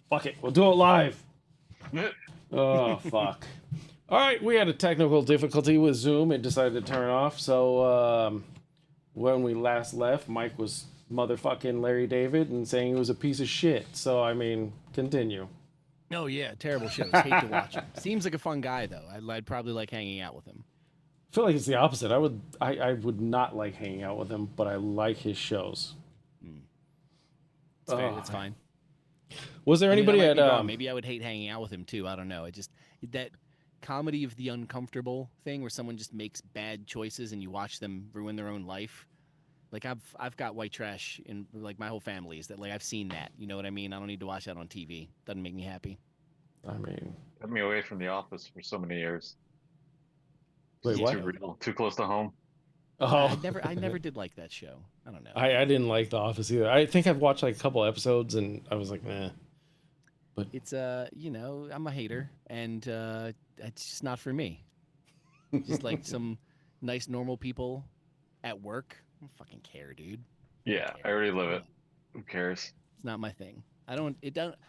Fuck it. We'll do it live. Oh, fuck. All right, we had a technical difficulty with Zoom. It decided to turn off. So when we last left, Mike was motherfucking Larry David and saying he was a piece of shit. So, I mean, continue. Oh yeah, terrible shows. Hate to watch him. Seems like a fun guy though. I'd probably like hanging out with him. I feel like it's the opposite. I would not like hanging out with him, but I like his shows. Mm. It's fair. Oh, That's man. fine. Was there I mean, I anybody might at be wrong. Maybe I would hate hanging out with him too. I don't know. It just that comedy of the uncomfortable thing where someone just makes bad choices and you watch them ruin their own life. Like I've got white trash in like my whole family is that like I've seen that. You know what I mean? I don't need to watch that on TV. Doesn't make me happy. I mean, Kept me away from the office for so many years. wait, Just Yeah, what? too real, too close to home. I Oh, never I never did like that show. I don't know. I didn't like The Office either. I think I've watched like a couple episodes and I was like, nah. But It's I'm a hater and it's just not for me. Just like some nice normal people at work. I don't fucking care, dude. I don't Yeah, I care. already live it. Who cares? It's not my thing. I don't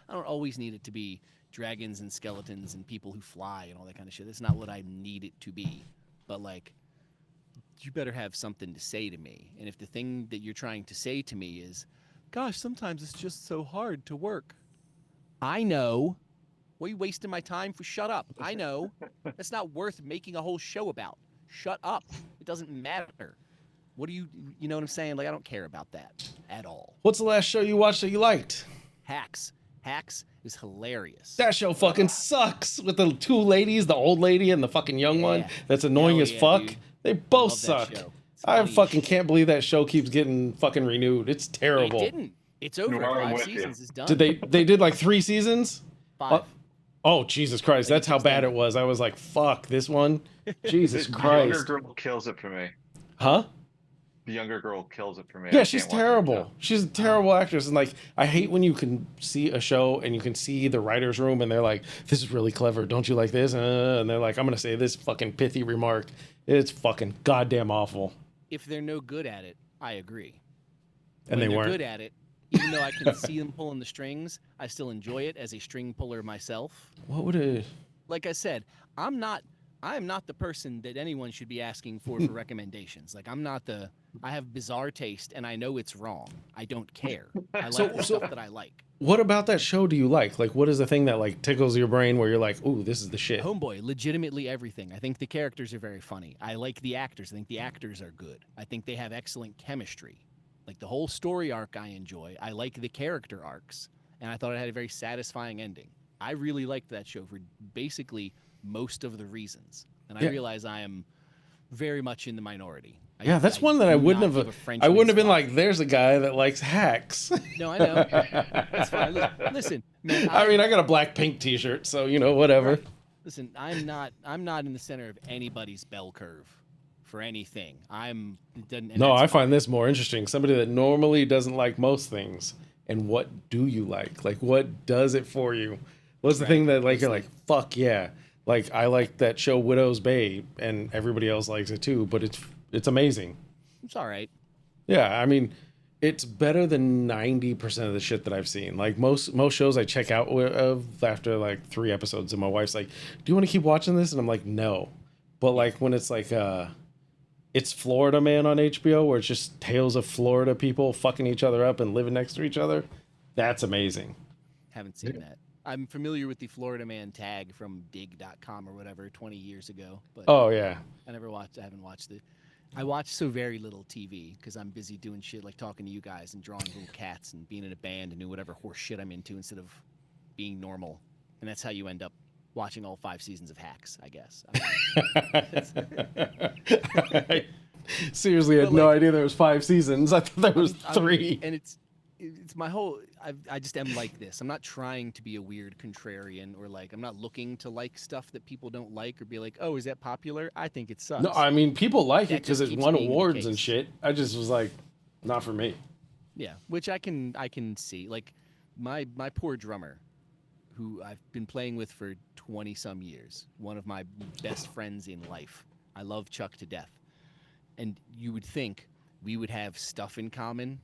always need it to be dragons and skeletons and people who fly and all that kind of shit. That's not what I need it to be. But like you better have something to say to me. And if the thing that you're trying to say to me is, gosh, sometimes it's just so hard to work. I know. What are you wasting my time for? Shut up. I know. That's not worth making a whole show about. Shut up. It doesn't matter. What do you know what I'm saying? Like, I don't care about that at all. what's the last show you watched that you liked? Hacks. Hacks is hilarious. That show fucking sucks with the two ladies, the old lady and the fucking young one Yeah. that's annoying Hell as yeah, fuck. dude. They both Love that suck. show. It's I funny as fucking shit. can't believe that show keeps getting fucking renewed. It's It terrible. didn't. It's over. Noir, I'm 5 with you. seasons is done. Did they did like 3 seasons? 5. Oh, Jesus Christ. Like, That's it's how bad it extended. was. I was like, fuck, this one? Jesus The younger Christ. girl kills it for me. Huh? The younger girl kills it for me. Yeah, I she's can't watch that terrible. show. She's a terrible actress. And like, I hate when you can see a show and you can see the writer's room and they're like, this is really clever. Don't you like this? And they're like, I'm going to say this fucking pithy remark. It's fucking goddamn awful. If they're no good at it, I agree. And When they they're weren't. good at it, even though I can see them pulling the strings, I still enjoy it as a string puller myself. What would it? Like I said, I am not the person that anyone should be asking for recommendations. Like I have bizarre taste and I know it's wrong. I don't care. I like the stuff that I like. What about that show do you like? Like, what is the thing that like tickles your brain where you're like, ooh, this is the shit? Homeboy, legitimately everything. I think the characters are very funny. I like the actors. I think the actors are good. I think they have excellent chemistry. Like the whole story arc I enjoy. I like the character arcs. And I thought it had a very satisfying ending. I really liked that show for basically most of the reasons. And I Yeah. realize I am very much in the minority. Yeah, that's one that I do wouldn't not have. give a French I wouldn't have been spot. like, there's a guy that likes hacks. No, I know. That's fine. Listen, man. I mean, I got a Blackpink T-shirt, so you know, whatever. Right. Listen, I'm not in the center of anybody's bell curve for anything. No, I find this more interesting. Somebody that normally doesn't like most things, and what do you like? Like, what does it for you? What's the thing that like you're like, fuck yeah? Like, I like that show Widow's Bay, and everybody else likes it too. But it's amazing. It's all right. Yeah, I mean, it's better than 90% of the shit that I've seen. Like most shows I check out of after like 3 episodes, and my wife's like, "Do you want to keep watching this?" And I'm like, "No." But like when it's like it's Florida Man on HBO, where it's just tales of Florida people fucking each other up and living next to each other, that's amazing. Haven't seen that. I'm familiar with the Florida Man tag from dig.com or whatever 20 years ago, but Oh yeah, I haven't watched it. I watch so very little TV because I'm busy doing shit like talking to you guys and drawing little cats and being in a band and doing whatever horse shit I'm into instead of being normal. And that's how you end up watching all 5 seasons of Hacks, I guess. I seriously had But, no like, idea there was 5 seasons. I thought there was 3. And it's my whole. I just am like this. I'm not trying to be a weird contrarian or like I'm not looking to like stuff that people don't like or be like, oh, is that popular? I think it sucks. No, I mean people like it That because just it keeps won being the awards and case. shit. I just was like, not for me. Yeah, which I can see. Like my poor drummer, who I've been playing with for 20 some years, one of my best friends in life. I love Chuck to death. And you would think we would have stuff in common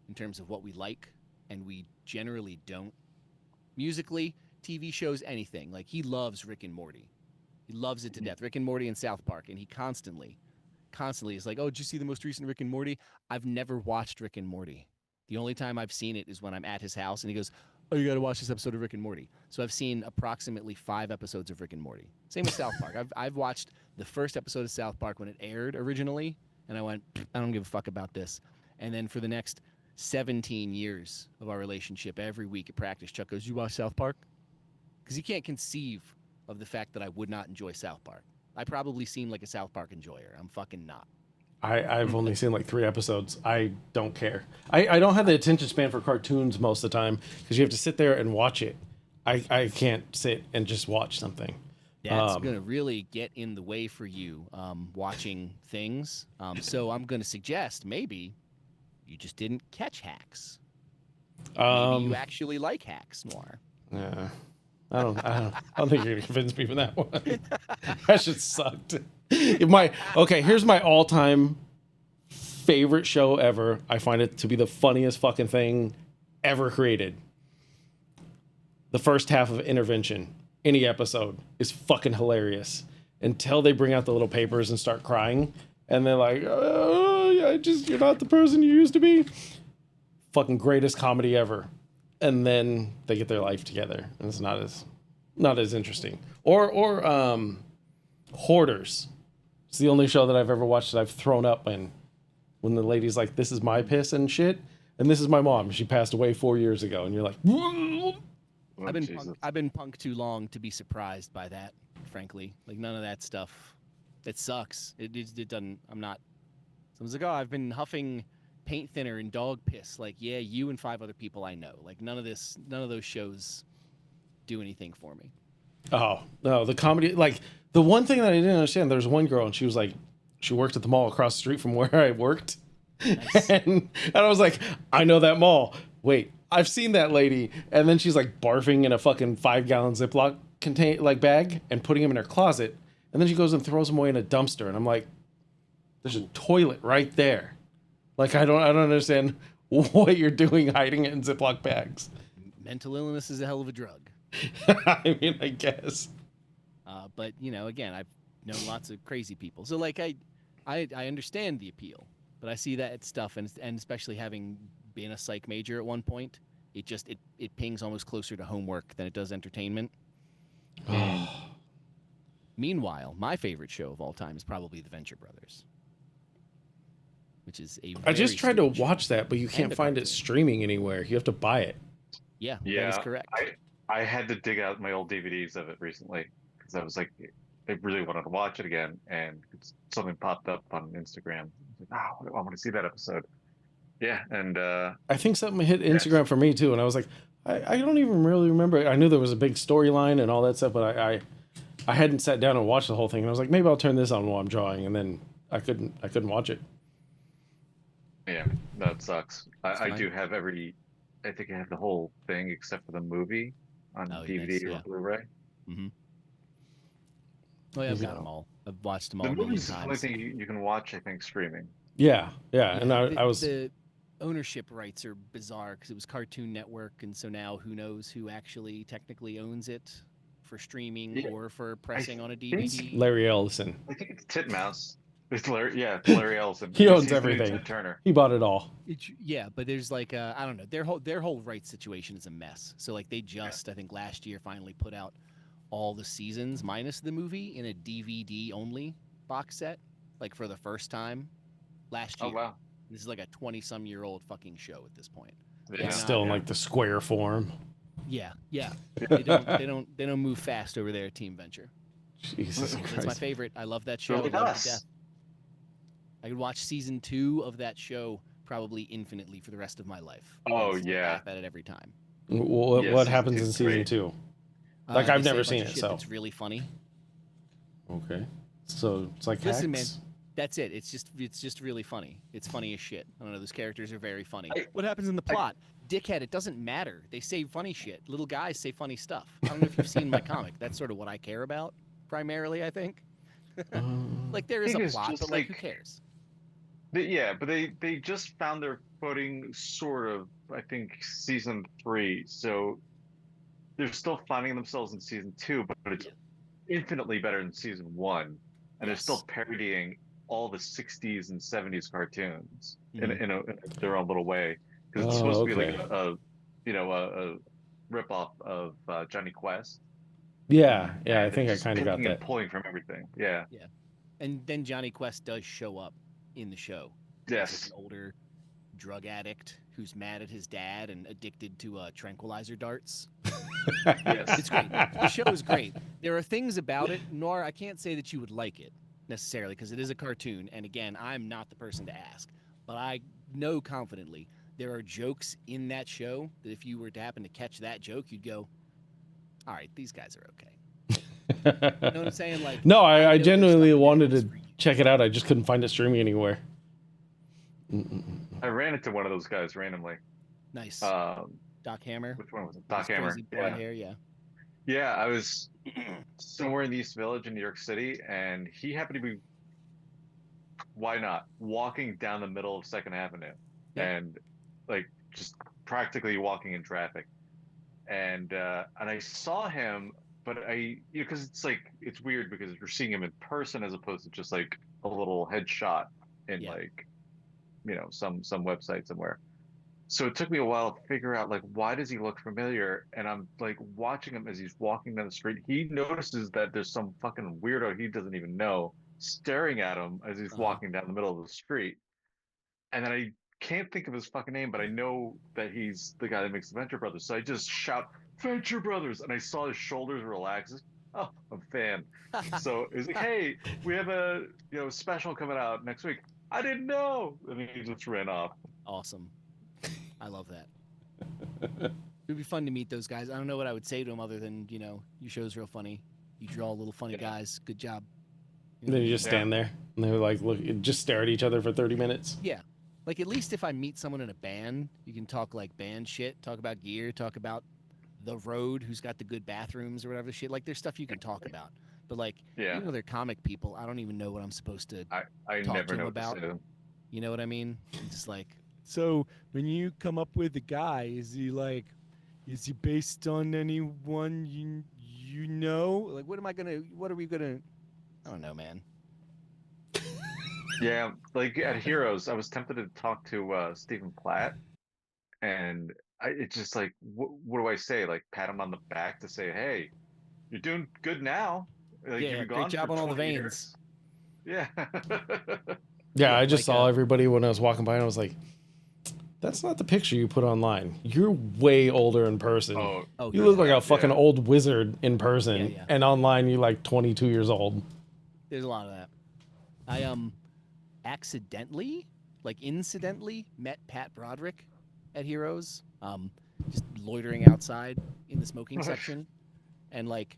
in terms of what we like, and we generally don't. musically, TV shows, anything. Like he loves Rick and Morty. He loves it to death. Rick and Morty and South Park, and he constantly is like, "Oh, did you see the most recent Rick and Morty?" I've never watched Rick and Morty. The only time I've seen it is when I'm at his house, and he goes, "Oh, you got to watch this episode of Rick and Morty." So I've seen approximately 5 episodes of Rick and Morty. Same with South Park. I've watched the first episode of South Park when it aired originally, and I went, "I don't give a fuck about this." And then for the next 17 years of our relationship, every week at practice, Chuck goes, "You watch South Park?" Because he can't conceive of the fact that I would not enjoy South Park. I probably seem like a South Park enjoyer. I'm fucking not. I've only seen like 3 episodes. I don't care. I don't have the attention span for cartoons most of the time because you have to sit there and watch it. I can't sit and just watch something. That's going to really get in the way for you watching things. So I'm going to suggest maybe you just didn't catch Hacks. Maybe you actually like Hacks, Noir. Yeah. I don't think you're gonna convince me for that one. That shit sucked. Here's my all-time favorite show ever. I find it to be the funniest fucking thing ever created. The first half of Intervention, any episode, is fucking hilarious until they bring out the little papers and start crying, and they're like, "Oh, you're not the person you used to be." Fucking greatest comedy ever. And then they get their life together, and it's not as interesting. Or Hoarders. It's the only show that I've ever watched that I've thrown up when the lady's like, "This is my piss and shit, and this is my mom. She passed away 4 years ago," and you're like, Oh, I've been punk too long to be surprised by that. Frankly, like none of that stuff. It sucks. It doesn't. I'm not. Someone's like, "Oh, I've been huffing paint thinner and dog piss." Like, yeah, you and 5 other people I know. Like, none of those shows do anything for me. "Oh no, the comedy." Like the one thing that I didn't understand, there's one girl and she was like, she worked at the mall across the street from where I worked, Nice. and I was like, "I know that mall. Wait, I've seen that lady." And then she's like barfing in a fucking 5-gallon Ziploc bag and putting him in her closet, and then she goes and throws him away in a dumpster, and I'm like, "There's a toilet right there." Like, I don't understand what you're doing hiding it in Ziploc bags. Mental illness is a hell of a drug. I mean, I guess. But again, I've known lots of crazy people. So like I understand the appeal, but I see that stuff, and especially having been a psych major at one point, it pings almost closer to homework than it does entertainment. And meanwhile, my favorite show of all time is probably The Venture Brothers, which is a I just tried to stupid show. watch that, but you can't find it streaming anywhere. You have to buy it. Yeah, yeah, that is correct. I had to dig out my old DVDs of it recently because I was like, I really wanted to watch it again, and something popped up on Instagram. I was like, "Oh, I want to see that episode." Yeah, and I think something hit Instagram for me too, and I was like, I don't even really remember. I knew there was a big storyline and all that stuff, but I hadn't sat down and watched the whole thing. And I was like, maybe I'll turn this on while I'm drawing, and then I couldn't watch it. yeah, that sucks. I fine. do have I think I have the whole thing except for the movie on Oh, DVD nice, or yeah. Blu-ray. Mm-hmm. Oh, yeah, I've got them all. I've watched them all The a million movie's the only times. thing you can watch, I think, streaming. Yeah. And I was. The ownership rights are bizarre because it was Cartoon Network, and so now who knows who actually technically owns it for streaming or for pressing on a DVD. Larry Ellison. I think it's Titmouse. It's Larry Ellison. He owns He's the new everything. Ted Turner. He bought it all. Yeah, but there's like I don't know, their whole rights situation is a mess. So like they just I think last year finally put out all the seasons minus the movie in a DVD only box set, like for the first time last year. Oh wow. This is like a 20-some-year-old fucking show at this point. Yeah. It's still in like the square form. Yeah. They don't move fast over there at Team Venture. Jesus That's Christ. my favorite. I love that show. Look I at love it us. to death. I could watch season 2 of that show probably infinitely for the rest of my life. Oh, I just yeah. laugh at it every time. What Yeah, happens in season season great. 2? Like, They I've say a never bunch seen of it, shit so. That's really funny. Okay. So it's like Listen, Hacks? man, that's it. It's just really funny. It's funny as shit. I don't know. Those characters are very funny. I- What happens in the plot? Dickhead. It doesn't matter. They say funny shit. Little guys say funny stuff. I don't know if you've seen my comic. That's sort of what I care about primarily. I think. Like there is Thing a is plot, just but like who like- cares? Yeah, but they just found their footing, sort of. I think season 3. So they're still finding themselves in season 2, but it's Yeah. infinitely better than season 1, and they're still Yes. parodying all the 60s and 70s cartoons Hmm. in their own little way, because it's Oh, supposed to be like okay. a rip off of Johnny Quest, Yeah, yeah. I and they're think I just kind of got picking and that. pulling from everything. Yeah. Yeah. And then Johnny Quest does show up in the show as like an Yes. older drug addict who's mad at his dad and addicted to tranquilizer darts. Yes. It's great. The show is great. There are things about it, Noir. I can't say that you would like it necessarily because it is a cartoon. And again, I'm not the person to ask, but I know confidently there are jokes in that show that if you were to happen to catch that joke, you'd go, "All right, these guys are okay." You know what I'm saying? Like, No, I I know there's genuinely stuff in there wanted that is to for you. check it out. I just couldn't find it streaming anywhere. I ran into one of those guys randomly. Nice. Um, Doc Hammer which one was it? with Doc his Hammer. crazy blonde Yeah. hair. Yeah. Yeah, I was somewhere in the East Village in New York City, and he happened to be, why not, walking down the middle of Second Avenue, Yeah. and like just practically walking in traffic. And I saw him, but because it's like it's weird because you're seeing him in person as opposed to just like a little headshot in Yeah. like some website somewhere. So it took me a while to figure out like why does he look familiar? And I'm like watching him as he's walking down the street. He notices that there's some fucking weirdo he doesn't even know staring at him as he's Uh-huh. walking down the middle of the street. And then I can't think of his fucking name, but I know that he's the guy that makes the Venture Brothers. So I just shout Venture Brothers, and I saw his shoulders relax. Oh, I'm a fan. So it was like, hey, we have a special coming out next week. I didn't know, and he just ran off. Awesome. I love that. It would be fun to meet those guys. I don't know what I would say to them other than, your show's real funny. You draw little funny Yeah. guys. Good job. You And know what then I you mean? just stand there and they're like, look, just stare at each other for 30 minutes. Yeah. Like, at least if I meet someone in a band, you can talk, like, band shit, talk about gear, talk about the road, who's got the good bathrooms or whatever shit. Like, there's stuff you can talk about. But, like, Yeah, even though they're comic people, I don't even know what I'm supposed to I talk never to them know what to say about. to them. You know what I mean? I'm just like, so when you come up with a guy, is he based on anyone you know? Like, what are we gonna, I don't know, man. Yeah, like at Heroes, I was tempted to talk to Stephen Platt, and it's just like, what do I say? Like, pat him on the back to say, hey, you're doing good now. Like, you've Yeah, been great gone for job on all the 20 veins. years. Yeah. Yeah, Yeah, I just like saw everybody when I was walking by and I was like, that's not the picture you put online. You're way older in person. Oh, oh You yeah, look like a fucking yeah. old wizard in person. yeah. And online, you're like 22 years old. There's a lot of that. I accidentally, like incidentally, met Pat Broderick at Heroes. Just loitering outside in the smoking section, and like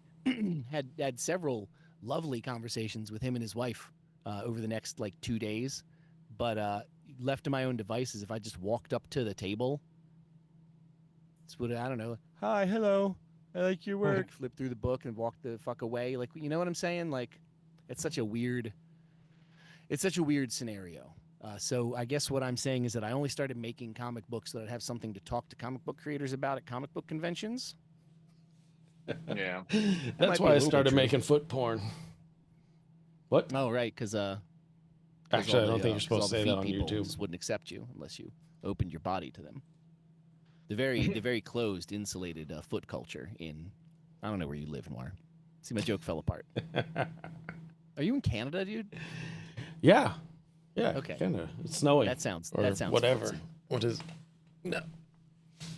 had several lovely conversations with him and his wife over the next like 2 days. But left to my own devices, if I just walked up to the table, it's what I don't know. Hi, hello. I like your work. Flip through the book and walk the fuck away. Like, you know what I'm saying? Like, it's such a weird scenario. So I guess what I'm saying is that I only started making comic books so that I'd have something to talk to comic book creators about at comic book conventions. Yeah. That That's might be why a I little bit started true. making foot porn. What? Oh, right, because Actually, I don't think you're supposed to say that on people YouTube. just wouldn't accept you unless you opened your body to them. The very closed, insulated foot culture in, I don't know where you live, Noir. See, my joke fell apart. Are you in Canada, dude? Yeah. Yeah. Okay. Kinda. It's snowing. That sounds or whatever. fancy. What is? No.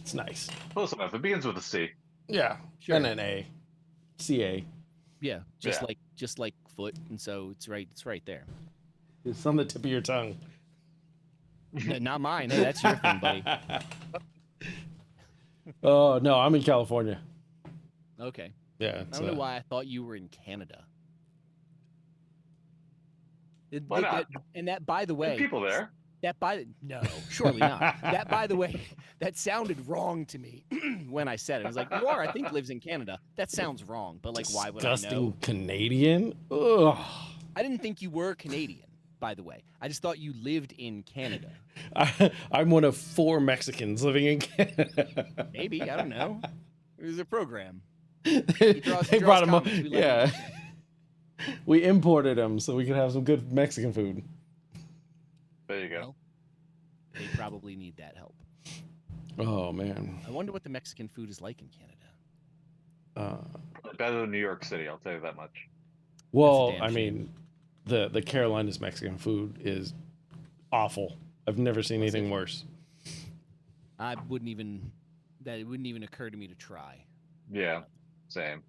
It's nice. Close enough. It begins with a C. Yeah. Sure. And an A. CA. Yeah, Yeah. just like foot, and so it's right there. It's on the tip of your tongue. No, not mine. Hey, that's your thing, buddy. Oh no, I'm in California. Okay. Yeah. I don't know why I thought you were in Canada. Why not? And that, by the There's way, people there. no, surely not. That, by the way, that sounded wrong to me when I said it. I was like, Noir, I think lives in Canada. That sounds wrong, but like, why would I Disgusting know? Canadian. Ugh. I didn't think you were Canadian, by the way. I just thought you lived in Canada. I'm one of 4 Mexicans living in Canada. Maybe, I don't know. There's a program. They draws brought him. comics, we let Yeah, him we imported him so we could have some good Mexican food. There you go. Well, they probably need that help. Oh man. I wonder what the Mexican food is like in Canada. Better than New York City, I'll tell you that much. Well, damn I shame. mean, the Carolinas Mexican food is awful. I've never seen anything worse. I wouldn't even. That it wouldn't even occur to me to try. Yeah, same.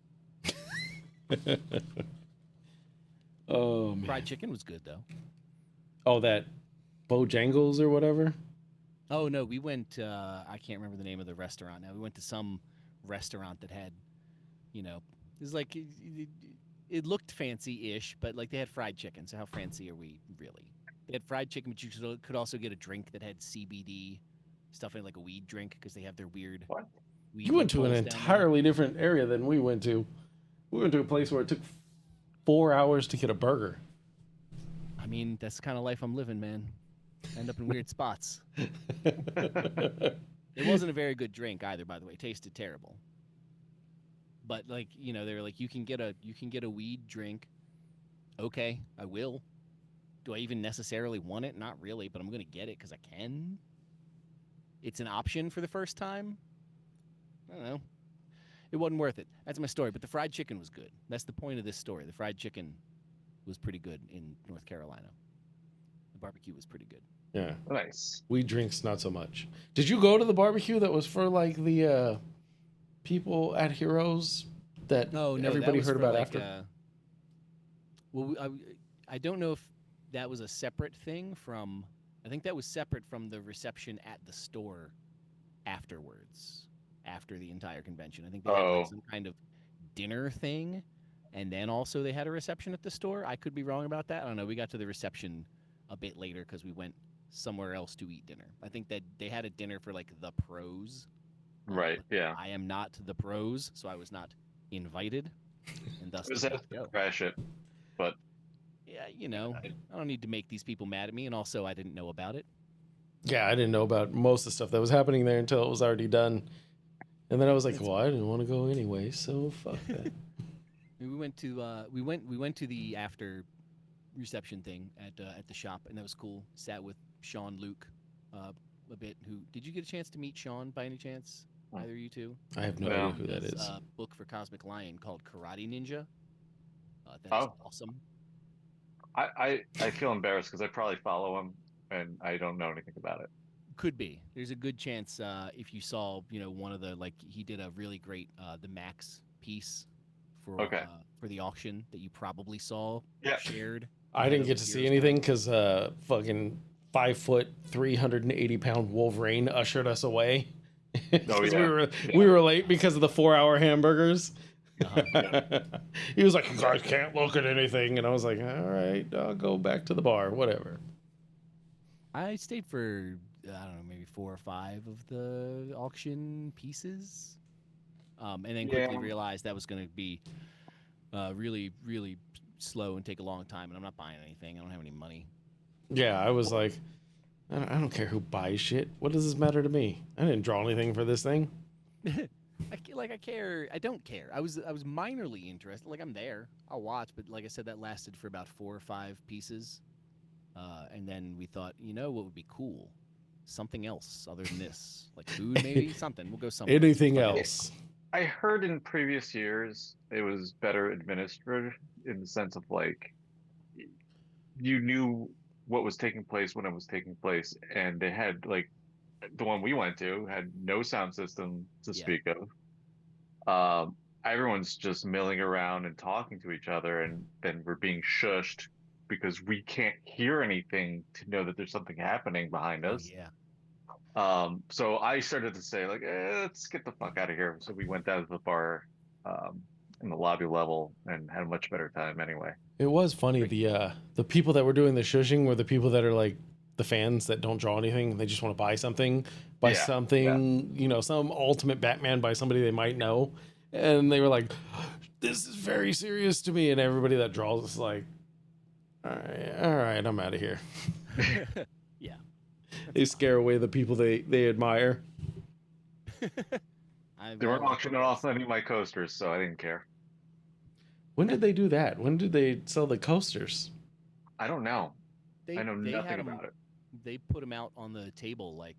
Oh man. Fried chicken was good though. Oh, that Bojangles or whatever. Oh no, we went. I can't remember the name of the restaurant now. We went to some restaurant that had, it was like it looked fancy-ish, but like they had fried chicken. So how fancy are we really? They had fried chicken, but you could also get a drink that had CBD stuff in it, like a weed drink, because they have their weird. What? Weed You went to an loopholes down there. entirely different area than we went to. We went to a place where it took 4 hours to get a burger. I mean, that's the kind of life I'm living, man. End up in weird spots. It wasn't a very good drink either, by the way. It tasted terrible. But like, they were like, you can get a weed drink. Okay, I will. Do I even necessarily want it? Not really, but I'm gonna get it because I can. It's an option for the first time. I don't know. It wasn't worth it. That's my story. But the fried chicken was good. That's the point of this story. The fried chicken was pretty good in North Carolina. The barbecue was pretty good. Yeah. Nice. Weed drinks, not so much. Did you go to the barbecue that was for like the people at Heroes that everybody heard about after? Well, I don't know if that was a separate thing from. I think that was separate from the reception at the store afterwards, after the entire convention. I think they had like some kind of dinner thing, and then also they had a reception at the store. I could be wrong about that. I don't know. We got to the reception a bit later because we went somewhere else to eat dinner. I think that they had a dinner for like the pros. Right. Yeah. I am not the pros, so I was not invited, and thus It was did not go. crash it, but Yeah, I don't need to make these people mad at me, and also I didn't know about it. Yeah, I didn't know about most of the stuff that was happening there until it was already done. And then I was like, well, I didn't want to go anyway, so fuck that. We went to the after reception thing at the shop, and that was cool. Sat with Sean Luke a bit. Who did you get a chance to meet Sean by any chance? Either of you two? I have no idea who that is. A book for Cosmic Lion called Karate Ninja. That is awesome. I feel embarrassed because I probably follow him and I don't know anything about it. Could be. There's a good chance if you saw, one of the he did a really great the Max piece for the auction that you probably saw shared. I didn't get to see anything because fucking 5 foot, 380-pound Wolverine ushered us away. We were late because of the 4-hour hamburgers. He was like, "You guys can't look at anything," and I was like, "All right, I'll go back to the bar, whatever." I stayed for I don't know, maybe 4 or 5 of the auction pieces, and then quickly realized that was going to be really, really slow and take a long time, and I'm not buying anything. I don't have any money. Yeah, I was like, I don't care who buys shit. What does this matter to me? I didn't draw anything for this thing. I care. I don't care. I was minorly interested. Like, I'm there. I'll watch. But like I said, that lasted for about 4 or 5 pieces. And then we thought, what would be cool? Something else other than this. Like food, maybe? Something. We'll go somewhere. Anything else. I heard in previous years it was better administered in the sense of like you knew what was taking place when it was taking place, and they had like the one we went to had no sound system to speak of. Everyone's just milling around and talking to each other, and then we're being shushed because we can't hear anything to know that there's something happening behind us. So I started to say like, let's get the fuck out of here. So we went down to the bar in the lobby level and had a much better time anyway. It was funny. The people that were doing the shushing were the people that are like the fans that don't draw anything. They just want to buy something, some ultimate Batman by somebody they might know. And they were like, this is very serious to me. And everybody that draws is like, all right, I'm out of here. They scare away the people they admire. They weren't I'll auctioning off any of my coasters, so I didn't care. When did they do that? When did they sell the coasters? I don't know. I know They nothing had them. about it. They put them out on the table like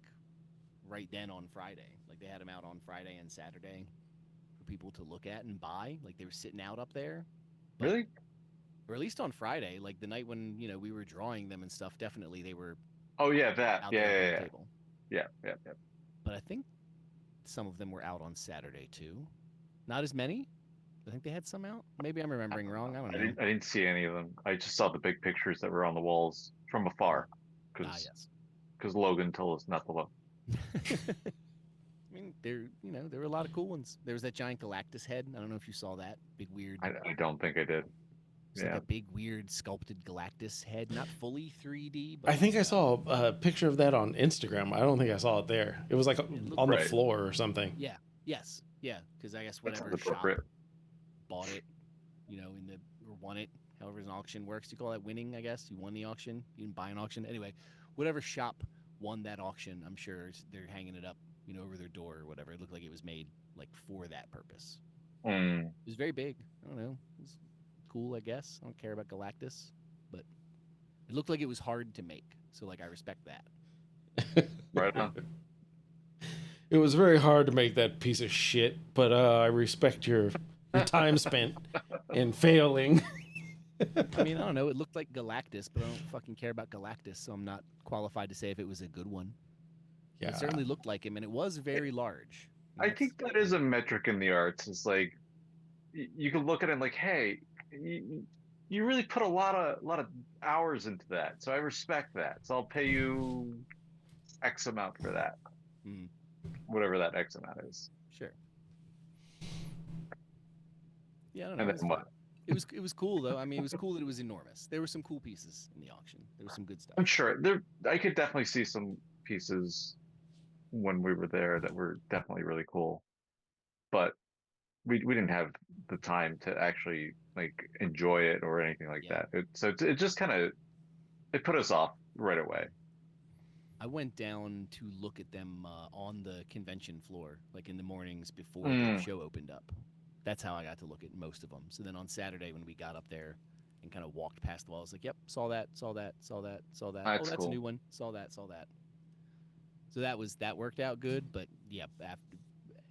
right then on Friday. Like they had them out on Friday and Saturday for people to look at and buy. Like they were sitting out up there. But, Really? or at least on Friday, like the night when we were drawing them and stuff. Definitely they were Oh yeah, that. out Yeah, there up on yeah, the yeah, table. yeah, yeah, yeah. But I think some of them were out on Saturday too. Not as many. I think they had some out. Maybe I'm I remembering don't wrong. know. I don't know. I didn't see any of them. I just saw the big pictures that were on the walls from afar, because Yes. Logan told us not to look. I mean, there were a lot of cool ones. There was that giant Galactus head. I don't know if you saw that big weird. I don't think I did. It's like a big weird sculpted Galactus head, not fully 3D, but I think I like, saw a picture of that on Instagram. I don't think I saw it there. It was like on the Right. floor or something. Yeah. Yes. Yeah. Because I guess That sounds whatever shop appropriate. bought it, in the or won it, however an auction works. You call that winning? I guess you won the auction. You didn't buy an auction anyway. Whatever shop won that auction, I'm sure they're hanging it up, over their door or whatever. It looked like it was made like for that purpose. Mm. It was very big. I don't know. It was cool, I guess. I don't care about Galactus, but it looked like it was hard to make. So like I respect that. Right on. It was very hard to make that piece of shit, but I respect your time spent in failing. I mean, I don't know. It looked like Galactus, but I don't fucking care about Galactus, so I'm not qualified to say if it was a good one. Yeah. It certainly looked like him, and it was very large. I think that is a metric in the arts. It's like you can look at it like, hey, you really put a lot of hours into that, so I respect that. So I'll pay you X amount for that, Mm, whatever that X amount is. sure. Yeah, I don't know. And It then was what? fun. It was cool though. I mean, it was cool that it was enormous. There were some cool pieces in the auction. There was some good stuff. I'm sure there. I could definitely see some pieces when we were there that were definitely really cool, but we didn't have the time to actually like enjoy it or anything like Yeah. that. It just kind of it put us off right away. I went down to look at them on the convention floor, like in the mornings before the Mm, show opened up. That's how I got to look at most of them. So then on Saturday, when we got up there and kind of walked past the wall, I was like, yep, saw that, saw that, saw that, saw that. Oh, that's that's a cool. new one. Saw that, saw that. So that worked out good. But yeah,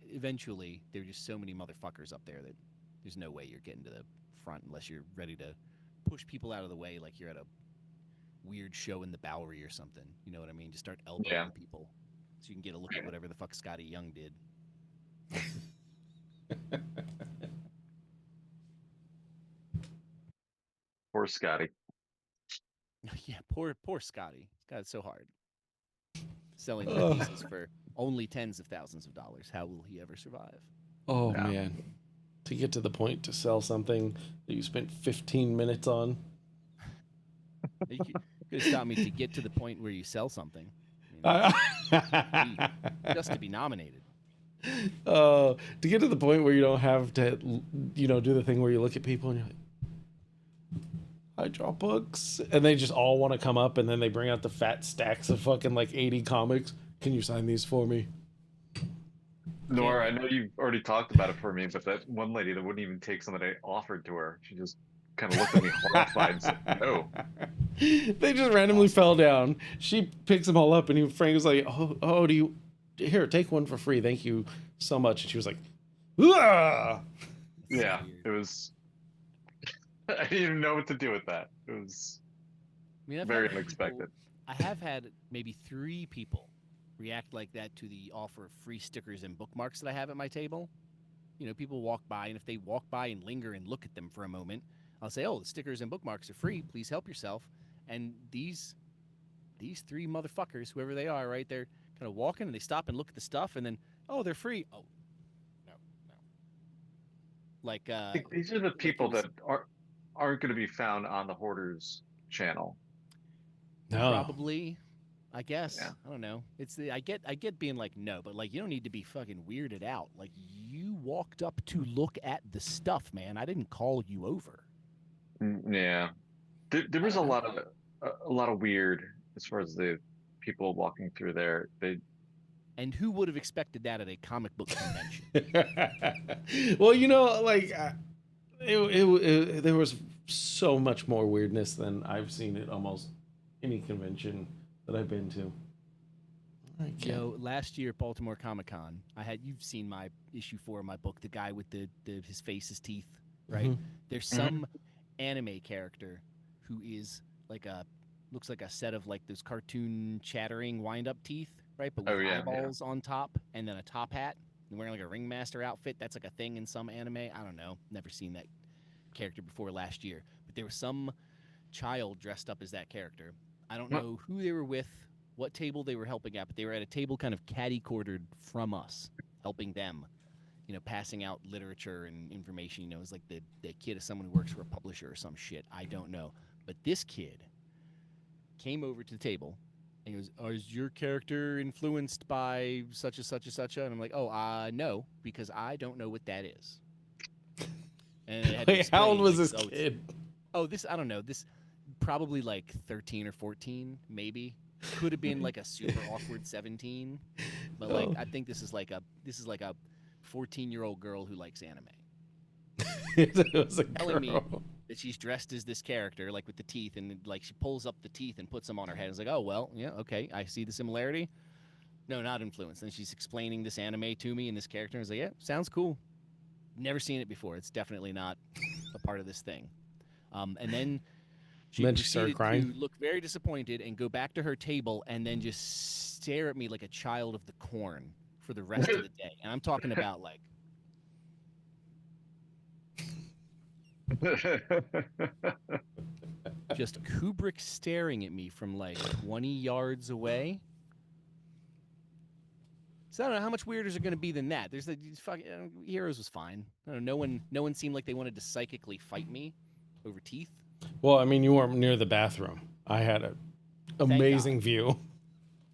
eventually, there were just so many motherfuckers up there that there's no way you're getting to the front unless you're ready to push people out of the way like you're at a weird show in the Bowery or something. You know what I mean? Just start elbowing Yeah. people so you can get a look at whatever the fuck Scotty Young did. Poor Scotty. Yeah, poor Scotty. He's got it so hard. Selling the pieces for only tens of thousands of dollars. How will he ever survive? Oh Yeah. man, to get to the point to sell something that you spent 15 minutes on. You could have stopped me to get to the point where you sell something. Just to be nominated. To get to the point where you don't have to, do the thing where you look at people and you're like, I draw books, and they just all want to come up, and then they bring out the fat stacks of fucking like 80 comics. Can you sign these for me? Noir, I know you've already talked about it for me, but that one lady that wouldn't even take something I offered to her, she just kind of looked at me horrified and said, no. They just randomly fell down. She picks them all up, and Frank was like, "Oh, do you? Here, take one for free. Thank you so much." And she was like, "Ah!" Yeah, it was. I didn't even know what to do with that. It was very unexpected. I have had maybe 3 people react like that to the offer of free stickers and bookmarks that I have at my table. People walk by, and if they walk by and linger and look at them for a moment, I'll say, "Oh, the stickers and bookmarks are free. Please help yourself." And these 3 motherfuckers, whoever they are, right, they're kind of walking and they stop and look at the stuff, and then, "Oh, they're free." Oh, no. Like, I think these are the people that aren't going to be found on the Hoarders channel. No. Probably, I guess. Yeah. I don't know. I get being like, no, but like you don't need to be fucking weirded out. Like you walked up to look at the stuff, man. I didn't call you over. Yeah, there was a lot of weird as far as the people walking through there. And who would have expected that at a comic book convention? Well, like there was so much more weirdness than I've seen at almost any convention that I've been to. Last year at Baltimore Comic Con, you've seen my issue 4 of my book, the guy with the his face, his teeth, right? Mhm. There's some anime character who is looks like a set of like those cartoon chattering wind up teeth, right? But with eyeballs on top and then a top hat and wearing like a ringmaster outfit. That's like a thing in some anime. I don't know. Never seen that character before last year. But there was some child dressed up as that character. I don't know who they were with, what table they were helping at, but they were at a table kind of catty-cornered from us, helping them, passing out literature and information. It's like the kid is someone who works for a publisher or some shit. I don't know. But this kid came over to the table and he goes, is your character influenced by such and such and such? And I'm like, no, because I don't know what that is. And I had to explain, how old was this kid? I don't know. This probably like 13 or 14, maybe. Could have been like a super awkward 17, but I think this is like a 14-year-old girl who likes anime. It was a telling me girl. that she's dressed as this character, like with the teeth, and like she pulls up the teeth and puts them on her head. It's like, oh well, yeah, okay, I see the similarity. No, not influence. Then she's explaining this anime to me and this character. I was like, yeah, sounds cool. Never seen it before. It's definitely not a part of this thing. And then she started crying. to look very disappointed and go back to her table and then just stare at me like a child of the corn for the rest of the day. And I'm talking about like just Kubrick staring at me from like 20 yards away. So I don't know how much weirder is it going to be than that. There's Heroes was fine. I don't know. No one seemed like they wanted to psychically fight me over teeth. Well, I mean, you weren't near the bathroom. I had an amazing view.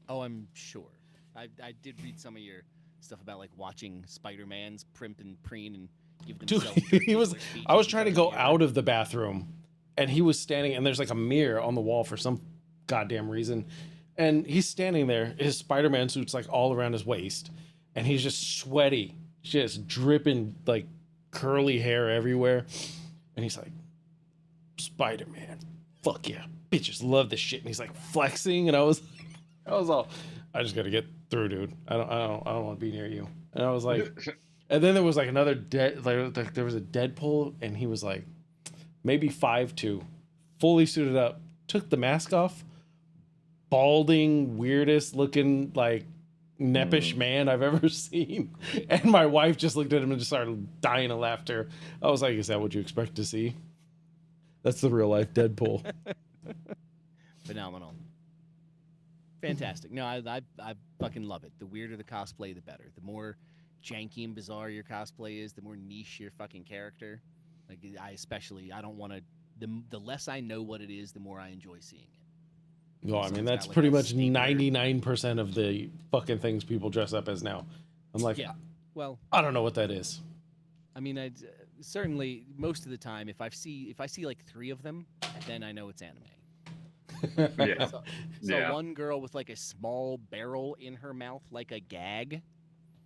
Oh, I'm sure. I did read some of your stuff about like watching Spider-Man's primp and preen and give themselves. Dude, I was trying to go out of the bathroom, and he was standing, and there's like a mirror on the wall for some goddamn reason. And he's standing there, his Spider-Man suit's like all around his waist, and he's just sweaty, just dripping like curly hair everywhere. And he's like, Spider-Man, fuck yeah, bitches love this shit. And he's like flexing, and I was all, I just gotta get through, dude. I don't want to be near you. And I was like, and then there was like another there was a Deadpool, and he was like maybe 5'2", fully suited up, took the mask off. Balding, weirdest looking, like neppish man I've ever seen. And my wife just looked at him and just started dying of laughter. I was like, is that what you expect to see? That's the real life Deadpool. Phenomenal. Fantastic. No, I fucking love it. The weirder the cosplay, the better. The more janky and bizarre your cosplay is, the more niche your fucking character. Like I don't want to. The less I know what it is, the more I enjoy seeing it. Well, I mean, that's pretty much 99% of the fucking things people dress up as now. I'm like, yeah, well, I don't know what that is. I mean, certainly most of the time, if I see like 3 of them, then I know it's anime. Yeah. So one girl with like a small barrel in her mouth, like a gag. I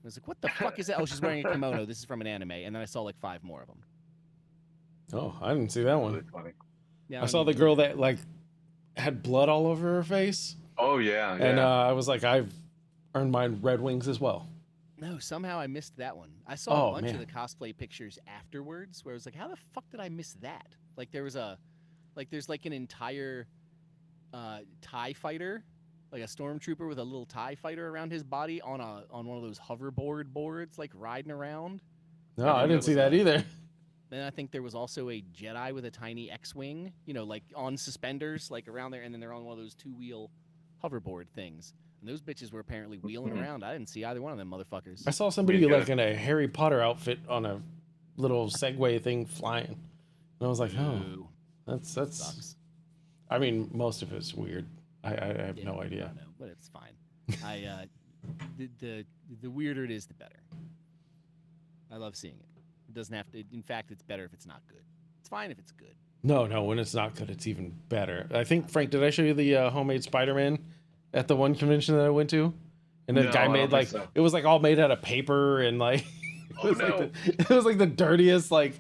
was like, what the fuck is that? Oh, she's wearing a kimono. This is from an anime. And then I saw like 5 more of them. Oh, I didn't see that one. Really funny. Yeah, I saw the girl that like had blood all over her face. Oh yeah. And I was like, I've earned mine Red Wings as well. No, somehow I missed that one. I saw a bunch of the cosplay pictures afterwards where I was like, how the fuck did I miss that? Like there's like an entire TIE fighter, like a stormtrooper with a little TIE fighter around his body on one of those hoverboard boards, like riding around. No, I didn't see that either. Then I think there was also a Jedi with a tiny X-wing, like on suspenders, like around there, and then they're on one of those 2-wheel hoverboard things. And those bitches were apparently wheeling around. I didn't see either one of them motherfuckers. I saw somebody like in a Harry Potter outfit on a little Segway thing flying, and I was like, oh, that sucks. I mean, most of it's weird. I have no idea. I know, but it's fine. The weirder it is, the better. I love seeing it. It doesn't have to. In fact, it's better if it's not good. It's fine if it's good. No, when it's not good, it's even better. I think, Frank, did I show you the homemade Spider-Man at the one convention that I went to? And the No, guy I made don't think like so. it was like all made out of paper and like Oh no! it was like the dirtiest like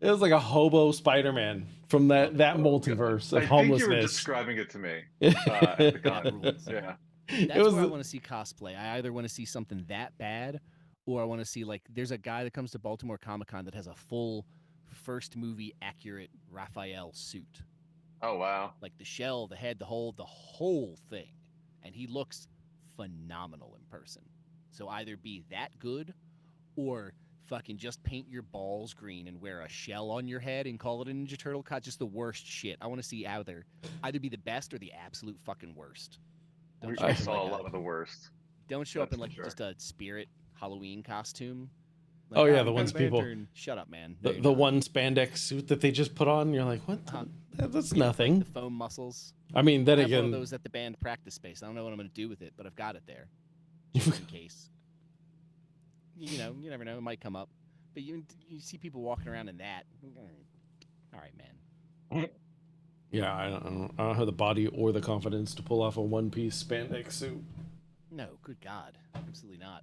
it was like a hobo Spider-Man from that Oh, God. multiverse of I think you were homelessness. describing it to me at the It That con. rules. Yeah. That's where I was want to see cosplay. I either want to see something that bad, or I want to see like there's a guy that comes to Baltimore Comic Con that has a full first movie accurate Raphael suit, Oh wow. like the shell, the head, the whole thing, and he looks phenomenal in person. So either be that good, or fucking just paint your balls green and wear a shell on your head and call it a Ninja Turtle cut. Just the worst shit. I want to see either be the best or the absolute fucking worst. We, Don't show we up in saw like a lot of the worst. don't show up That's in for like sure. just a spirit Halloween costume. Oh Like, yeah, I'm the Green ones people Lantern. Shut up, man. No, the, you're the not. one spandex suit that they just put on, you're like, what? Uh-huh. That's Yeah, nothing. like the foam muscles. I mean, then I have one of again, those at the band practice space. I don't know what I'm going to do with it, but I've got it there, just in case. You know, you never know. It might come up. But you see people walking around in that. All right, man. yeah, I don't have the body or the confidence to pull off a one-piece spandex suit. No, good God, absolutely not.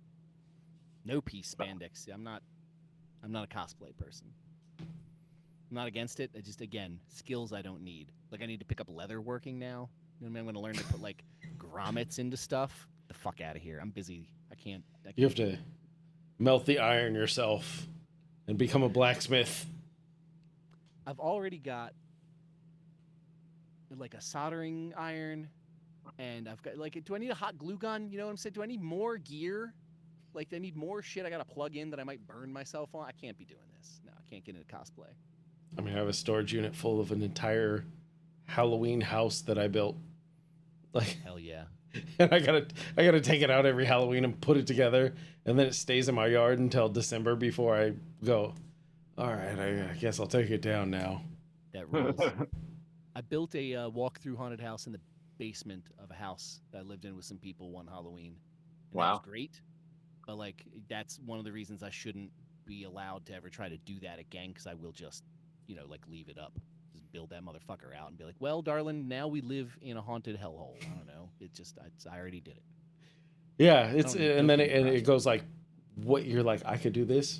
No piece spandex. I'm not a cosplay person. I'm not against it. I just again skills I don't need. Like I need to pick up leather working now. You know what I mean? I'm going to learn to put like grommets into stuff. The fuck out of here. I'm busy. I can't. You have to melt the iron yourself and become a blacksmith. I've already got like a soldering iron, and I've got like. Do I need a hot glue gun? You know what I'm saying? Do I need more gear? Like, I need more shit I got to plug in that I might burn myself on. I can't be doing this. No, I can't get into cosplay. I mean, I have a storage unit full of an entire Halloween house that I built. Like, Hell yeah. and I gotta take it out every Halloween and put it together, and then it stays in my yard until December before I go. All right, I guess I'll take it down now. That rules. I built a walk-through haunted house in the basement of a house that I lived in with some people one Halloween. And that was Wow. great. But like that's one of the reasons I shouldn't be allowed to ever try to do that again, because I will just, like leave it up. Just build that motherfucker out and be like, well, darling, now we live in a haunted hellhole. I don't know. I already did it. Yeah, it's don't need and then built-in it project. goes like, what you're like, I could do this,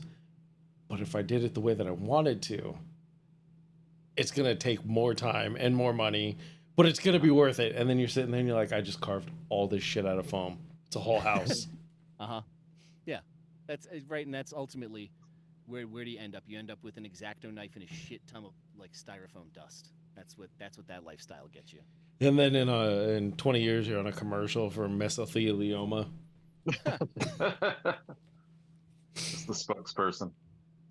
but if I did it the way that I wanted to, it's gonna take more time and more money, but it's gonna be worth it. And then you're sitting there and you're like, I just carved all this shit out of foam. It's a whole house. Uh-huh. Yeah. That's right, and that's ultimately where do you end up? You end up with an X-Acto knife and a shit ton of like styrofoam dust. That's what that lifestyle gets you. And then in 20 years you're on a commercial for mesothelioma. It's the spokesperson.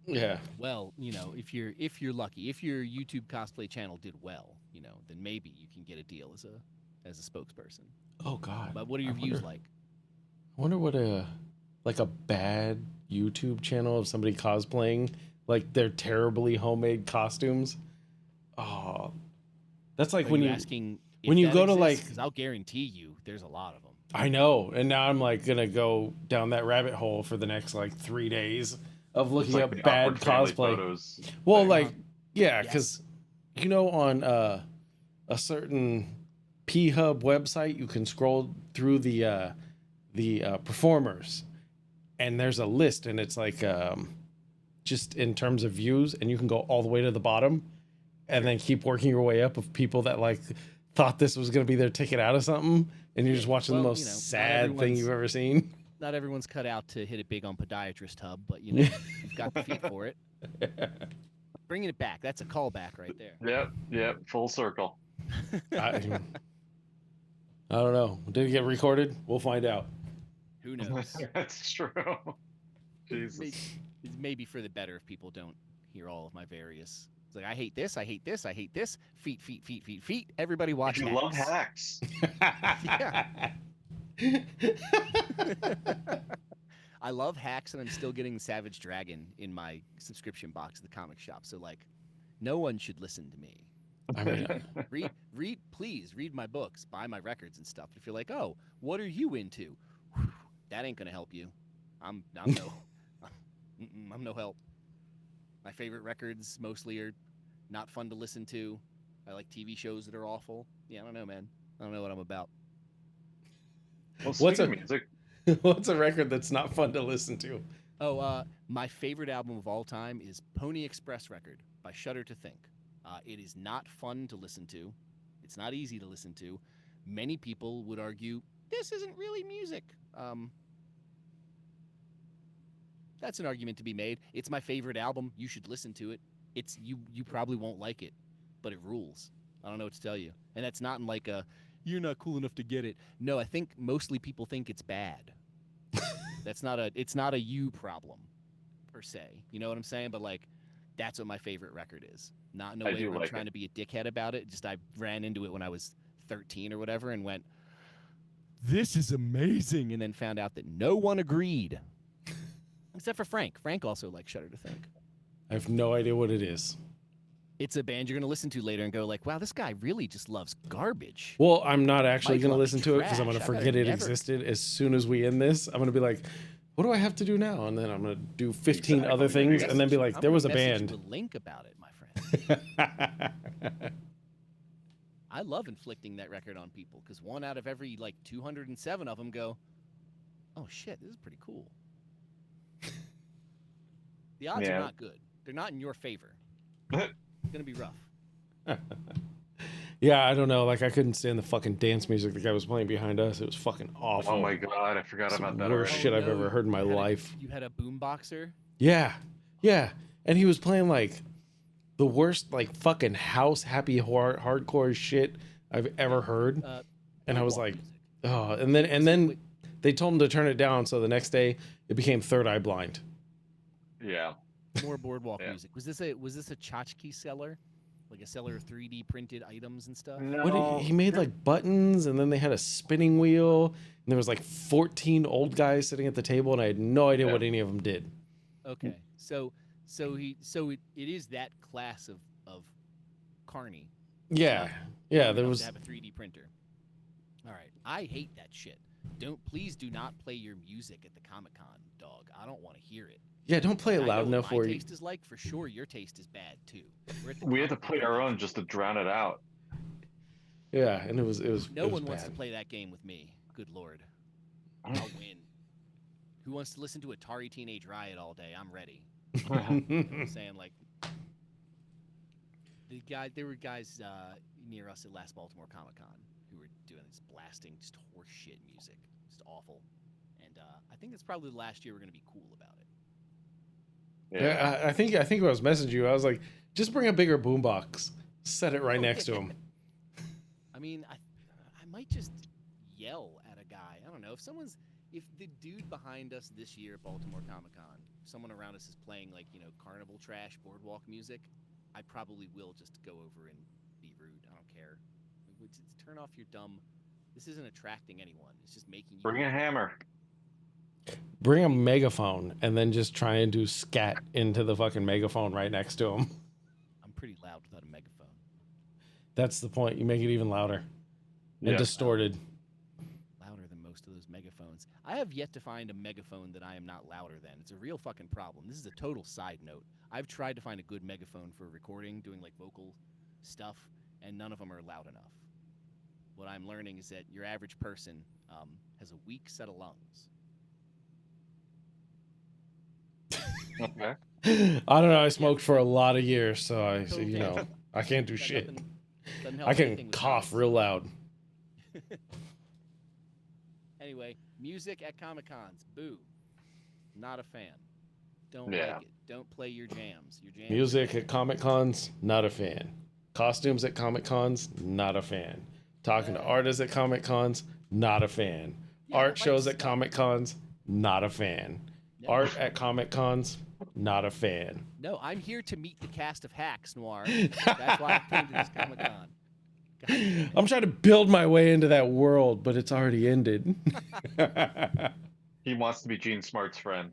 Yeah. Well, if you're lucky, if your YouTube cosplay channel did well, then maybe you can get a deal as a spokesperson. Oh God. But what are your views like? I wonder what a bad YouTube channel of somebody cosplaying like their terribly homemade costumes. Oh, that's like Are when you you asking when if you that go to exists? like 'Cause I'll guarantee you there's a lot of them. I know, and now I'm like gonna go down that rabbit hole for the next like 3 days of It's looking like up the bad awkward family cosplay. photos. Well, thing. like yeah, Yes. because on a certain P Hub website, you can scroll through the performers, and there's a list, and it's like just in terms of views, and you can go all the way to the bottom, and then keep working your way up of people that like thought this was gonna be their ticket out of something, and you're just watching Well, the most not sad thing everyone's- you've ever seen. Not everyone's cut out to hit it big on Podiatrist Hub, but you've got the feet for it. Bringing it back. That's a callback right there. Yep, full circle. I don't know. Did it get recorded? We'll find out. Who knows? That's true. Jesus. It's maybe for the better if people don't hear all of my various. It's like I hate this, I hate this, I hate this. Feet, feet, feet, feet, feet. Everybody watch If you love hacks. Yeah. I love hacks, and I'm still getting Savage Dragon in my subscription box at the comic shop. So like, no one should listen to me. I mean, Please read my books, buy my records and stuff. If you're like, oh, what are you into? Whew, that ain't gonna help you. I'm no help. My favorite records mostly are not fun to listen to. I like TV shows that are awful. Yeah, I don't know, man. I don't know what I'm about. Well, What's speaking a- of music, What's a record that's not fun to listen to? Oh, my favorite album of all time is Pony Express Record by Shudder to Think. It is not fun to listen to. It's not easy to listen to. Many people would argue this isn't really music. That's an argument to be made. It's my favorite album. You should listen to it. It's you probably won't like it, but it rules. I don't know what to tell you. And that's not in like a you're not cool enough to get it. No, I think mostly people think it's bad. It's not a you problem per se. You know what I'm saying? But like that's what my favorite record is. Not in a I way do where I'm like trying it. to be a dickhead about it. Just I ran into it when I was 13 or whatever and went, this is amazing, and then found out that no one agreed. Except for Frank. Frank also likes Shudder to Think. I have no idea what it is. It's a band you're going to listen to later and go like, wow, this guy really just loves garbage. Well, I'm not actually Mike going to loves listen to it because I'm going to trash. I forget better it never- existed as soon as we end this. I'm going to be like, what do I have to do now? And then I'm going to do 15 Exactly. other things and then be like, I'm there gonna was a message band. you a link about it, my friend. I love inflicting that record on people because 1 out of every like 207 of them go, oh shit, this is pretty cool. The odds Yeah. are not good. They're not in your favor. It's going to be rough. Yeah, I don't know. Like, I couldn't stand the fucking dance music the guy was playing behind us. It was fucking awful. Oh my god, I forgot It's the about that worst already. shit I've ever heard in my life. You had a boomboxer? Yeah, yeah. And he was playing like the worst, like fucking house happy hardcore shit I've ever heard. And I was like, music. oh. And then they told him to turn it down. So the next day it became Third Eye Blind. Yeah. More boardwalk Yeah. music. Was this a tchotchke seller? Like a seller of 3D printed items and stuff? No. What he made like buttons, and then they had a spinning wheel, and there was like 14 old guys sitting at the table, and I had no idea what any of them did. Okay. So it is that class of carny. Yeah, yeah. There enough was to have a 3D printer. All right. I hate that shit. Please do not play your music at the Comic-Con, dog. I don't want to hear it. yeah. Don't play it I loud know what enough my where you. taste is like. For sure, your taste is bad too. We're at the We had to Comic-Con play our own convention. just to drown it out. Yeah, and it was. No it was one wants to bad. play that game with me. Good lord. I'll win. Who wants to listen to Atari Teenage Riot all day? I'm ready. You know what I'm saying? Like, there were guys near us at last Baltimore Comic Con who were doing this blasting, just horse shit music. Just awful. And I think it's probably the last year we're going to be cool about it. Yeah. Yeah, I think when I was messaging you, I was like, just bring a bigger boombox, set it right Oh, next yeah. to him. I mean, I might just yell at a guy. I don't know. If the dude behind us this year at Baltimore Comic Con, someone around us is playing like, carnival trash boardwalk music, I probably will just go over and be rude. I don't care. Turn off your dumb. This isn't attracting anyone. It's just making you. Bring a hammer. Bring a megaphone and then just try and do scat into the fucking megaphone right next to him. I'm pretty loud without a megaphone. That's the point. You make it even louder and Yeah. distorted. Louder than most of those megaphones. I have yet to find a megaphone that I am not louder than. It's a real fucking problem. This is a total side note. I've tried to find a good megaphone for recording, doing like vocal stuff, and none of them are loud enough. What I'm learning is that your average person has a weak set of lungs. Okay. I don't know. I smoked for a lot of years, so Total I can't do Got shit. nothing- doesn't help I anything can with cough noise. real loud. Anyway, music at Comic Cons. Boo. Not a fan. Don't Yeah. like it. Don't play your jams. Your jams. Music at Comic Cons, not a fan. Costumes at Comic Cons, not a fan. Talking to artists at Comic Cons, not a fan. Yeah, Art like shows at stuff. Comic Cons, not a fan. No. Art at Comic Cons, not a fan. No, I'm here to meet the cast of Hacks, Noir. That's why I came to this Comic Con. I'm trying to build my way into that world, but it's already ended. He wants to be Gene Smart's friend.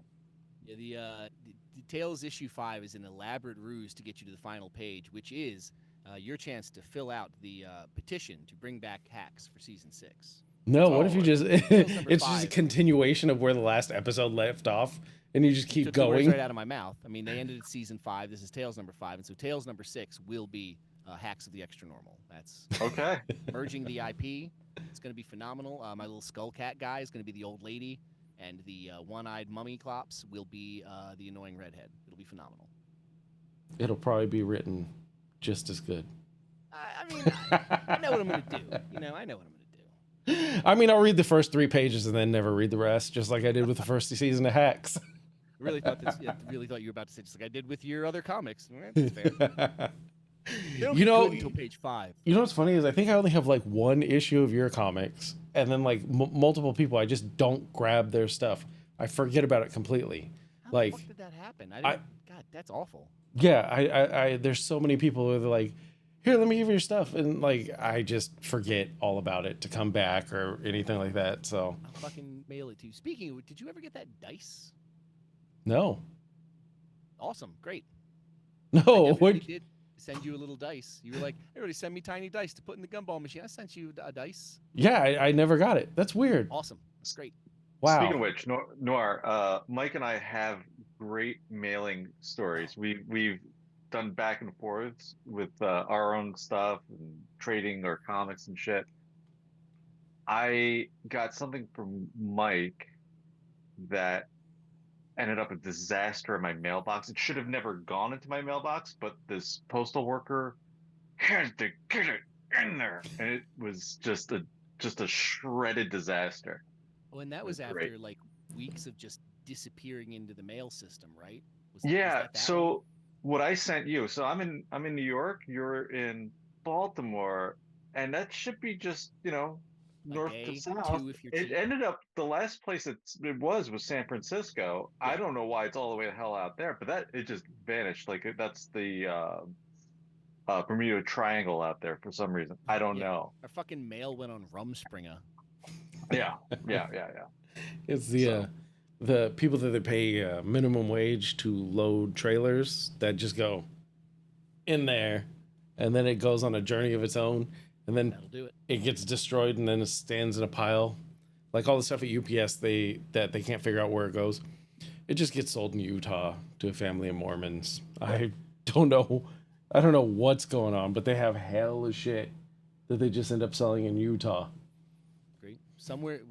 Yeah, the Tales issue 5 is an elaborate ruse to get you to the final page, which is your chance to fill out the petition to bring back Hacks for season 6. No, what if you just number it's just a 5. continuation of where the last episode left off and you just keep Took the words going? right out of my mouth. I mean, they ended at season 5. This is Tales number 5, and so Tales number 6 will be Hacks of the Extra Normal. That's Okay. merging the IP. It's going to be phenomenal. My little skull cat guy is going to be the old lady. and the one-eyed mummy clops will be the annoying redhead. It'll be phenomenal. It'll probably be written just as good. I mean, I know what I'm gonna do. You know, I know what I'm gonna do. I mean, I'll read the first 3 pages and then never read the rest, just like I did with the first season of Hacks. I really thought this. Yeah, really thought you were about to say just like I did with your other comics. All right, that's fair. They don't You get know, good until page 5. you know what's funny is I think I only have like 1 issue of your comics, and then like multiple people, I just don't grab their stuff. I forget about it completely. How Like, the fuck did that happen? I didn't. God, that's awful. yeah, I there's so many people who are like, here, let me give you your stuff, and like I just forget all about it to come back or anything like that. So I'll fucking mail it to you. Speaking of, did you ever get that dice? no, Awesome, great. no, I definitely what? did send you a little dice. You were like, everybody send me tiny dice to put in the gumball machine. I sent you a dice. Yeah, I never got it. That's weird. Awesome, that's great. Speaking Wow. of which, Noir, Mike and I have great mailing stories. We've done back and forths with our own stuff and trading our comics and shit. I got something from Mike that ended up a disaster in my mailbox. It should have never gone into my mailbox, but this postal worker had to get it in there, and it was just a shredded disaster. Oh, and that It was was great. after like weeks of just disappearing into the mail system, right? Was Yeah, that one? so what I sent you, so I'm in New York, you're in Baltimore, and that should be just, A north to day, south. 2 if you're It cheap. ended up the last place it was San Francisco. I Yeah, don't know why it's all the way the hell out there, but that it just vanished. Like that's the Bermuda Triangle out there for some reason. I don't yeah. know. Our fucking mail went on Rumspringer. Yeah, yeah. It's So the people that they pay minimum wage to load trailers that just go in there, and then it goes on a journey of its own, and then That'll do it. it gets destroyed, and then it stands in a pile. Like all the stuff at UPS, they can't figure out where it goes. It just gets sold in Utah to a family of Mormons. Don't know. I don't know what's going on, but they have hell of shit that they just end up selling in Utah. Great. Somewhere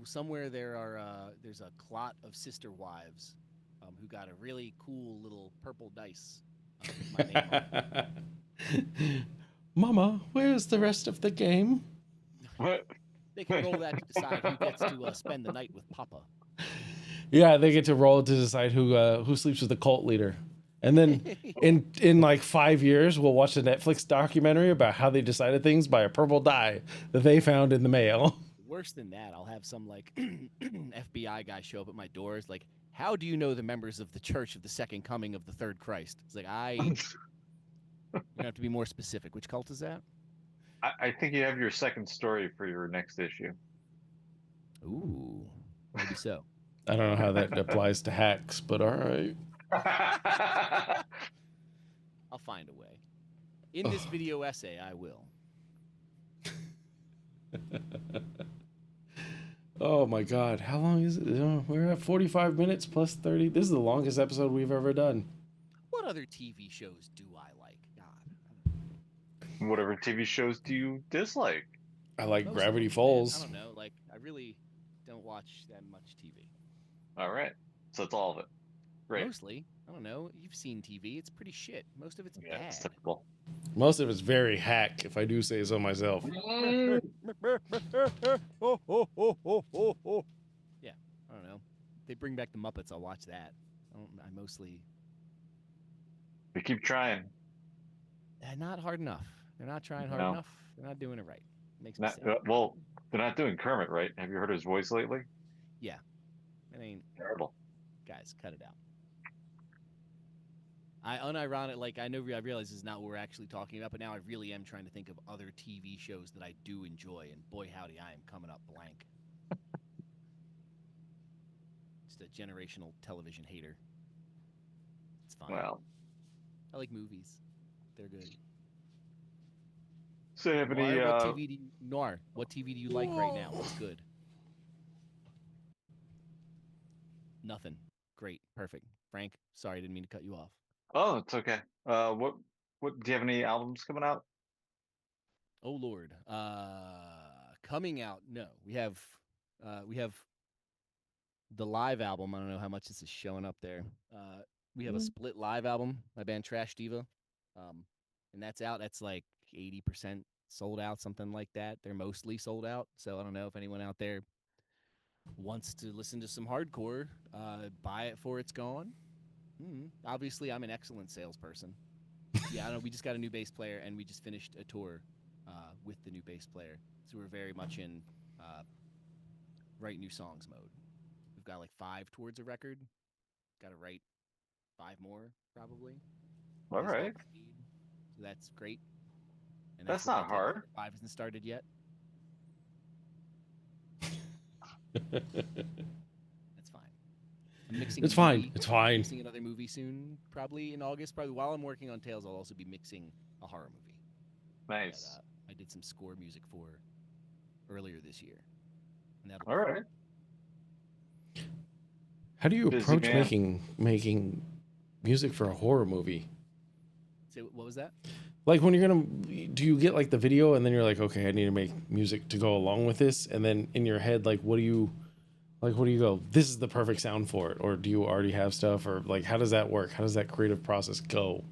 there's a clot of sister wives, who got a really cool little purple dice with my name on it. Mama, where's the rest of the game? what? They can roll that to decide who gets to spend the night with Papa. Yeah, they get to roll to decide who sleeps with the cult leader. And then in like 5 years, we'll watch a Netflix documentary about how they decided things by a purple dye that they found in the mail. Worse than that, I'll have some like FBI guy show up at my doors. Like, how do you know the members of the Church of the Second Coming of the Third Christ? It's like you have to be more specific. Which cult is that? I think you have your second story for your next issue. Ooh, maybe so. I don't know how that applies to hacks, but all right. I'll find a way. In this video essay, I will. Oh my God, how long is it? We're at 45 minutes plus 30. This is the longest episode we've ever done. What other TV shows do I like? God, Whatever TV shows do you dislike? I like most of Gravity them, man. Falls. I don't know. Like, I really don't watch that much TV. All right. So that's all of it. Great. Mostly, I don't know. You've seen TV. It's pretty shit. Most of it's Yeah, it's bad. typical. Most of it's very hack, if I do say so myself. Yeah, I don't know. If they bring back the Muppets, I'll watch that. I mostly We keep trying. not hard enough. They're not trying hard No. enough. They're not doing it right. Makes me Not, sad. well, they're not doing Kermit right. Have you heard his voice lately? Yeah, I mean, Terrible. guys, cut it out. I unironic like I know I realize this is not what we're actually talking about, but now I really am trying to think of other TV shows that I do enjoy, and boy howdy, I am coming up blank. Just a generational television hater. It's fine. Well, I like movies. They're good. so you have Noir, any? what TV do you like right now? What's good? Nothing. Great. Perfect. Frank, sorry, I didn't mean to cut you off. Oh, it's okay. What? Do you have any albums coming out? Oh Lord. Coming out. No, we have the live album. I don't know how much this is showing up there. We have a split live album, my band Trash Diva, and that's out. That's like 80% sold out, something like that. They're mostly sold out. So I don't know if anyone out there wants to listen to some hardcore, buy it for it's gone. Obviously, I'm an excellent salesperson. Yeah, I know. We just got a new bass player, and we just finished a tour with the new bass player. So we're very much in write new songs mode. We've got like 5 towards a record. Got to write 5 more probably. All This right. So that's great. And That's what not that takes. hard. 5 hasn't started yet. That's fine. I'm mixing. It's fine. It's fine. Mixing another movie soon, probably in August. Probably while I'm working on Tales, I'll also be mixing a horror movie. Nice. That, I did some score music for earlier this year. And All right. How do you Busy approach man. making music for a horror movie? So what was that? Like when you're gonna, do you get like the video and then you're like, okay, I need to make music to go along with this, and then in your head, like, what do you go? This is the perfect sound for it, or do you already have stuff, or like, how does that work? How does that creative process go?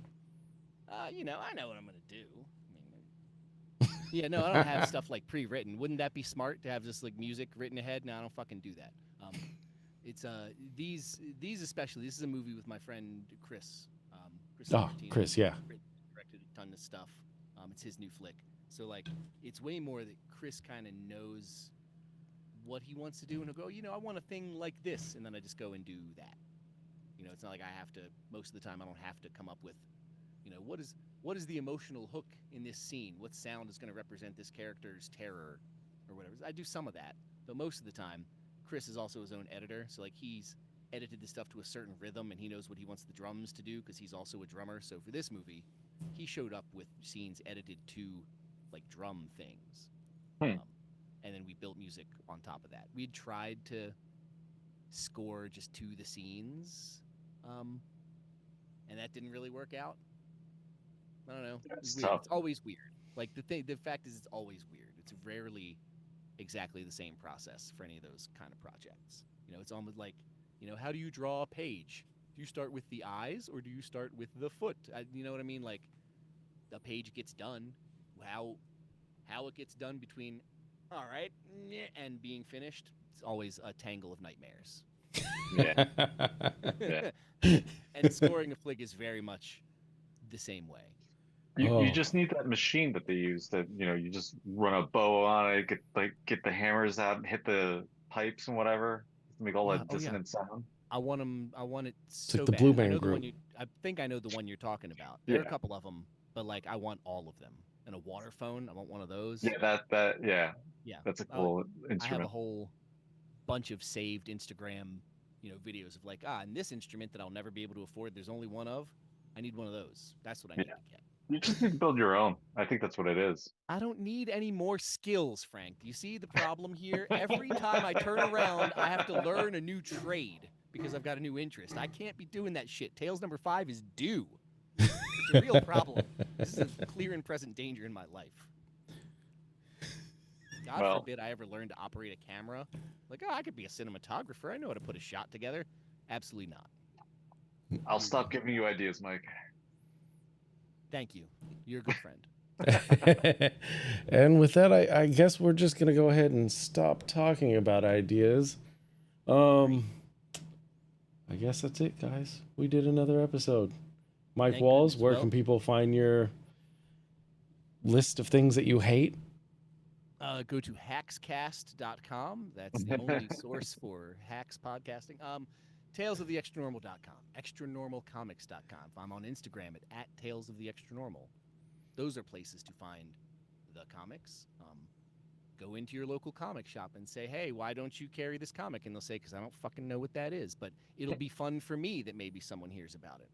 I know what I'm gonna do. Yeah, no, I don't have stuff like pre-written. Wouldn't that be smart to have just like music written ahead? No, I don't fucking do that. It's these especially. This is a movie with my friend Chris. Chris Oh, Martinez. Chris, yeah. Directed a ton of stuff. It's his new flick. So like, it's way more that Chris kind of knows what he wants to do, and he'll go, I want a thing like this, and then I just go and do that. It's not like I have to. Most of the time, I don't have to come up with, what is the emotional hook in this scene? What sound is going to represent this character's terror or whatever? I do some of that, but most of the time, Chris is also his own editor. So like he's edited the stuff to a certain rhythm, and he knows what he wants the drums to do because he's also a drummer. So for this movie, he showed up with scenes edited to like drum things, and then we built music on top of that. We had tried to score just to the scenes, and that didn't really work out. I don't know. It's weird. Tough. It's always weird. Like the fact is, it's always weird. It's rarely exactly the same process for any of those kind of projects. It's almost like, how do you draw a page? Do you start with the eyes or do you start with the foot? You know what I mean? Like, a page gets done. How it gets done between, all right, and being finished, it's always a tangle of nightmares. Yeah. Yeah. And scoring a flick is very much the same way. You Oh, just need that machine that they use that, you just run a bow on it, get the hammers out and hit the pipes and whatever to make all Yeah. that Oh yeah. dissonant sound. I want them. I want it it's like so the Blue bad. I Man know the Group. one you. I think I know the one you're talking about. There are a Yeah. couple of them, but like I want all of them. And a water phone. I want one of those. Yeah, yeah, Yeah. that's a I, cool I have a instrument. whole bunch of saved Instagram, videos of like, and this instrument that I'll never be able to afford. There's only one of. I need one of those. That's what I Yeah. need to get. You just need to build your own. I think that's what it is. I don't need any more skills, Frank. Do you see the problem here? Every time I turn around, I have to learn a new trade because I've got a new interest. I can't be doing that shit. Tales number 5 is due. It's a real problem. This is a clear and present danger in my life. God Well, forbid I ever learn to operate a camera. Like, I could be a cinematographer. I know how to put a shot together. Absolutely not. I'll stop giving you ideas, Mike. Thank you. You're a good friend. And with that, I guess we're just gonna go ahead and stop talking about ideas. I guess that's it, guys. We did another episode. Mike Thank Walls, goodness. where Well, can people find your list of things that you hate? go to hackscast.com. That's the only source for hacks podcasting. Talesoftheextranormal.com, extranormalcomics.com. I'm on Instagram at talesoftheextranormal. Those are places to find the comics. Go into your local comic shop and say, hey, why don't you carry this comic? And they'll say, because I don't fucking know what that is. But it'll be fun for me that maybe someone hears about it.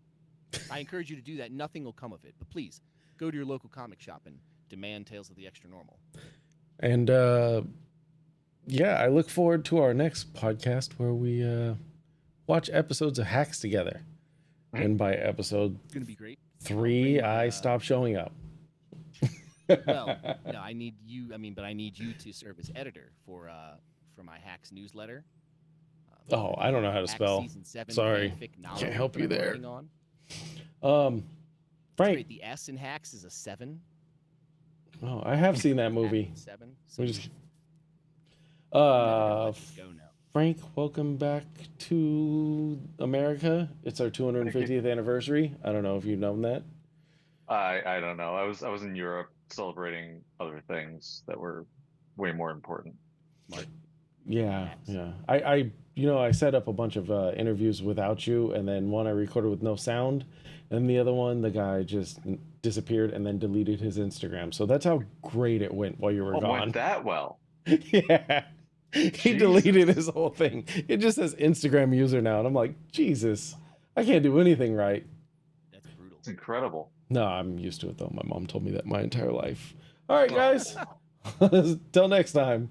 I encourage you to do that. Nothing will come of it. But please, go to your local comic shop and demand Tales of the Extra Normal. And yeah, I look forward to our next podcast where we watch episodes of Hacks together. And by episode It's going to be great. 3, my, I stopped showing up. Well, no, I need you. But I need you to serve as editor for my Hacks newsletter. Oh, I don't know how to Hack spell. Season 7 Sorry. fanfic novel Can't help that you I'm there. working on. Um, It's Frank. great. The S in Hacks is a 7. Oh, I have seen that movie. 7. So We just, I'm never gonna let this go now. Frank, welcome back to America. It's our 250th anniversary. I don't know if you've known that. I don't know. I was in Europe celebrating other things that were way more important. Smart. Yeah, Hacks. yeah. I set up a bunch of interviews without you, and then one I recorded with no sound, and the other one, the guy just disappeared and then deleted his Instagram. So that's how great it went while you were Oh, gone. went that well? Yeah. He Jesus. deleted his whole thing. It just says Instagram user now, and I'm like, Jesus, I can't do anything right. That's brutal. It's incredible. No, I'm used to it though. My mom told me that my entire life. All right, Oh. guys. Till next time.